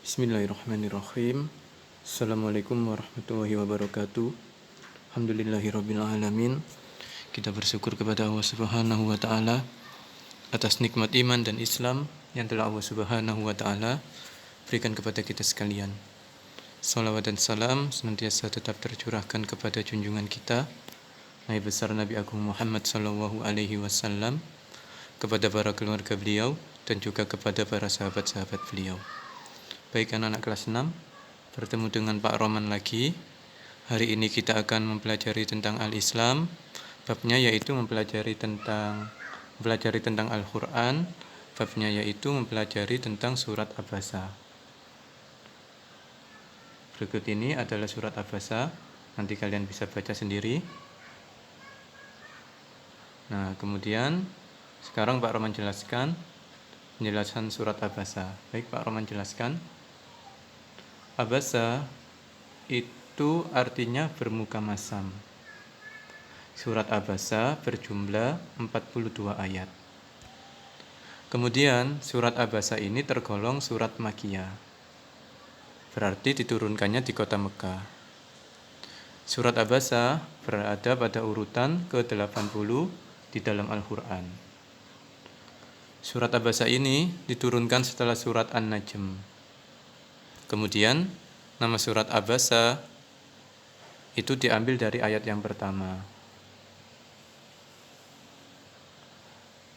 Bismillahirrahmanirrahim. Assalamualaikum warahmatullahi wabarakatuh. Alhamdulillahirabbil alamin. Kita bersyukur kepada Allah Subhanahu wa taala atas nikmat iman dan Islam yang telah Allah Subhanahu wa taala berikan kepada kita sekalian. Salawat dan salam senantiasa tetap tercurahkan kepada junjungan kita Nabi besar Nabi Agung Muhammad sallallahu alaihi wasallam, kepada para keluarga beliau dan juga kepada para sahabat-sahabat beliau. Baik anak-anak kelas 6, bertemu dengan Pak Roman lagi. Hari ini kita akan mempelajari tentang Al-Islam. Babnya yaitu mempelajari tentang Al-Quran. Babnya yaitu mempelajari tentang surat Abasa. Berikut ini adalah surat Abasa. Nanti kalian bisa baca sendiri. Nah, kemudian sekarang Pak Roman jelaskan penjelasan surat Abasa. Baik, Pak Roman jelaskan. Abasa itu artinya bermuka masam. Surat Abasa berjumlah 42 ayat. Kemudian surat Abasa ini tergolong surat Makkiyah. Berarti diturunkannya di kota Mekah. Surat Abasa berada pada urutan ke-80 di dalam Al-Quran. Surat Abasa ini diturunkan setelah surat An-Najm. Kemudian nama surat Abasa itu diambil dari ayat yang pertama.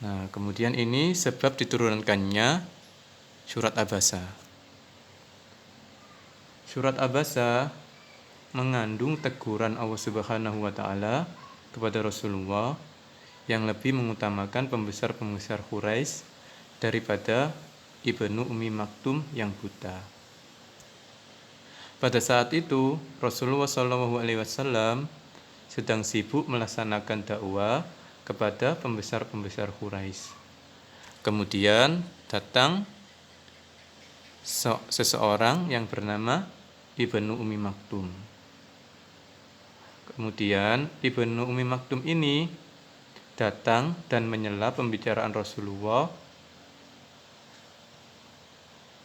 Nah, kemudian ini sebab diturunkannya surat Abasa. Surat Abasa mengandung teguran Allah Subhanahu wa taala kepada Rasulullah yang lebih mengutamakan pembesar-pembesar Quraisy daripada Ibnu Ummi Maktum yang buta. Pada saat itu, Rasulullah SAW sedang sibuk melaksanakan dakwah kepada pembesar-pembesar Quraisy. Kemudian datang seseorang yang bernama Ibnu Ummi Maktum. Kemudian Ibnu Ummi Maktum ini datang dan menyela pembicaraan Rasulullah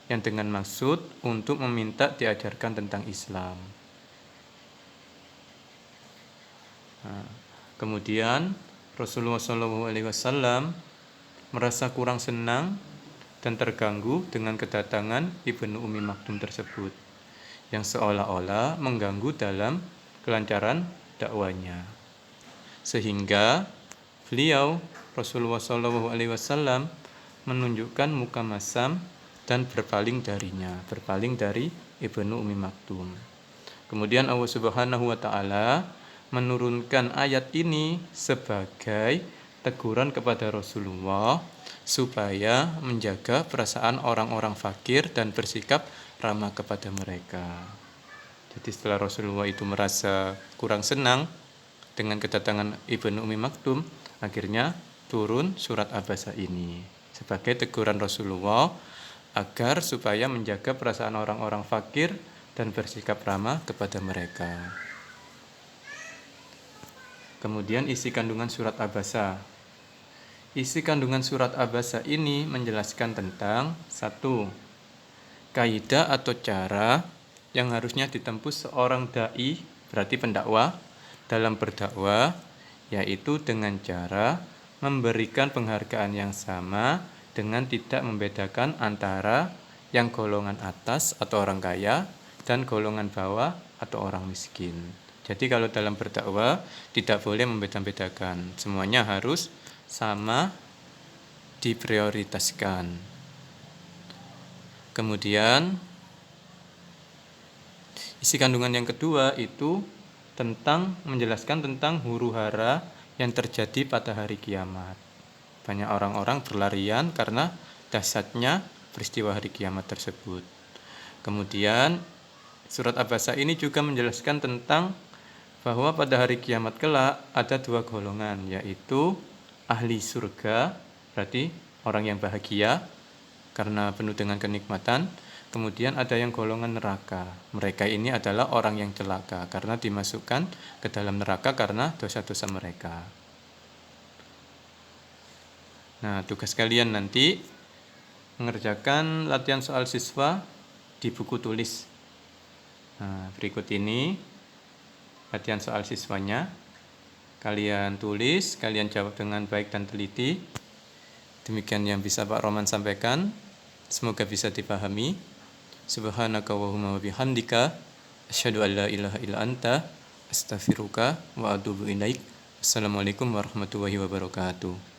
yang dengan maksud untuk meminta diajarkan tentang Islam. Nah, kemudian Rasulullah SAW merasa kurang senang dan terganggu dengan kedatangan Ibnu Ummi Maktum tersebut, yang seolah-olah mengganggu dalam kelancaran dakwanya. Sehingga beliau Rasulullah SAW menunjukkan muka masam dan berpaling dari Ibnu Ummi Maktum. Kemudian Allah Subhanahu wa taala menurunkan ayat ini sebagai teguran kepada Rasulullah supaya menjaga perasaan orang-orang fakir dan bersikap ramah kepada mereka. Jadi setelah Rasulullah itu merasa kurang senang dengan kedatangan Ibnu Ummi Maktum, akhirnya turun surat Abasa ini sebagai teguran Rasulullah agar supaya menjaga perasaan orang-orang fakir dan bersikap ramah kepada mereka. Kemudian isi kandungan surat Abasa. Isi kandungan surat Abasa ini menjelaskan tentang 1. Kaidah atau cara yang harusnya ditempuh seorang dai, berarti pendakwah, dalam berdakwah, yaitu dengan cara memberikan penghargaan yang sama dengan tidak membedakan antara yang golongan atas atau orang kaya dan golongan bawah atau orang miskin. Jadi kalau dalam berdakwah tidak boleh membeda-bedakan, semuanya harus sama diprioritaskan. Kemudian isi kandungan yang kedua itu menjelaskan tentang huru-hara yang terjadi pada hari kiamat. Banyak orang-orang berlarian karena dahsyatnya peristiwa hari kiamat tersebut. Kemudian surat Abasa ini juga menjelaskan tentang bahwa pada hari kiamat kelak ada 2 golongan, yaitu ahli surga, berarti orang yang bahagia karena penuh dengan kenikmatan. Kemudian ada yang golongan neraka. Mereka ini adalah orang yang celaka karena dimasukkan ke dalam neraka karena dosa-dosa mereka. Nah, tugas kalian nanti mengerjakan latihan soal siswa di buku tulis. Nah, berikut ini latihan soal siswanya. Kalian tulis, kalian jawab dengan baik dan teliti. Demikian yang bisa Pak Roman sampaikan. Semoga bisa dipahami. Subhanaka wa bihamdika asyhadu an la ilaha illa anta astaghfiruka wa atubu ilaik. Assalamualaikum warahmatullahi wabarakatuh.